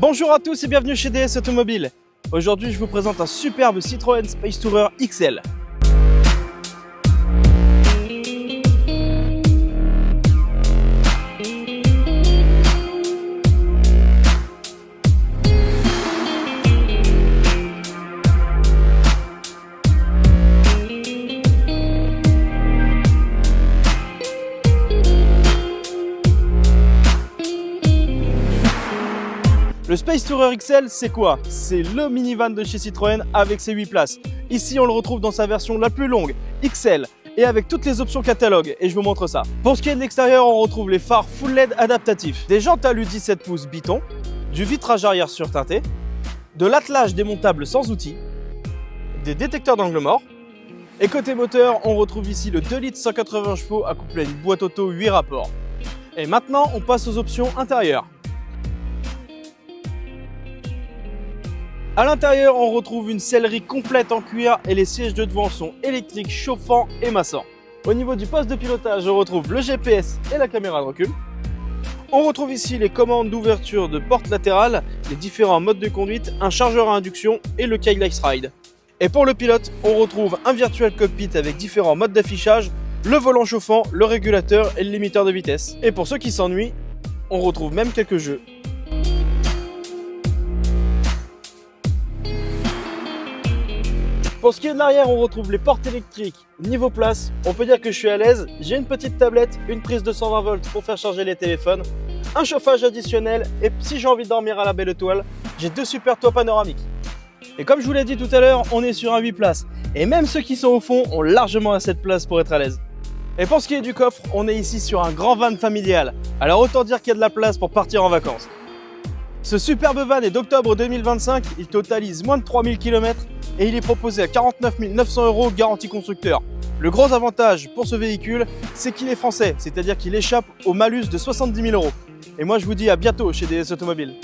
Bonjour à tous et bienvenue chez DS Automobile. Aujourd'hui je vous présente un superbe Citroën Space Tourer XL. Le Space Tourer XL, c'est quoi? C'est le minivan de chez Citroën avec ses 8 places. Ici, on le retrouve dans sa version la plus longue, XL, et avec toutes les options catalogue, et je vous montre ça. Pour ce qui est de l'extérieur, on retrouve les phares full LED adaptatifs, des jantes alu 17 pouces Biton, du vitrage arrière surteinté, de l'attelage démontable sans outils, des détecteurs d'angle mort, et côté moteur, on retrouve ici le 2 litres 180 chevaux accouplé à une boîte auto 8 rapports. Et maintenant, on passe aux options intérieures. À l'intérieur, on retrouve une sellerie complète en cuir et les sièges de devant sont électriques, chauffants et massants. Au niveau du poste de pilotage, on retrouve le GPS et la caméra de recul. On retrouve ici les commandes d'ouverture de porte latérale, les différents modes de conduite, un chargeur à induction et le Keyless Ride. Et pour le pilote, on retrouve un virtual cockpit avec différents modes d'affichage, le volant chauffant, le régulateur et le limiteur de vitesse. Et pour ceux qui s'ennuient, on retrouve même quelques jeux. Pour ce qui est de l'arrière, on retrouve les portes électriques. Niveau place, on peut dire que je suis à l'aise. J'ai une petite tablette, une prise de 120 volts pour faire charger les téléphones, un chauffage additionnel et si j'ai envie de dormir à la belle étoile, j'ai deux super toits panoramiques. Et comme je vous l'ai dit tout à l'heure, on est sur un 8 places. Et même ceux qui sont au fond ont largement assez de place pour être à l'aise. Et pour ce qui est du coffre, on est ici sur un grand van familial. Alors autant dire qu'il y a de la place pour partir en vacances. Ce superbe van est d'octobre 2025, il totalise moins de 3000 km et il est proposé à 49 900 € garantie constructeur. Le gros avantage pour ce véhicule, c'est qu'il est français, c'est-à-dire qu'il échappe au malus de 70 000 €. Et moi je vous dis à bientôt chez DS Automobile.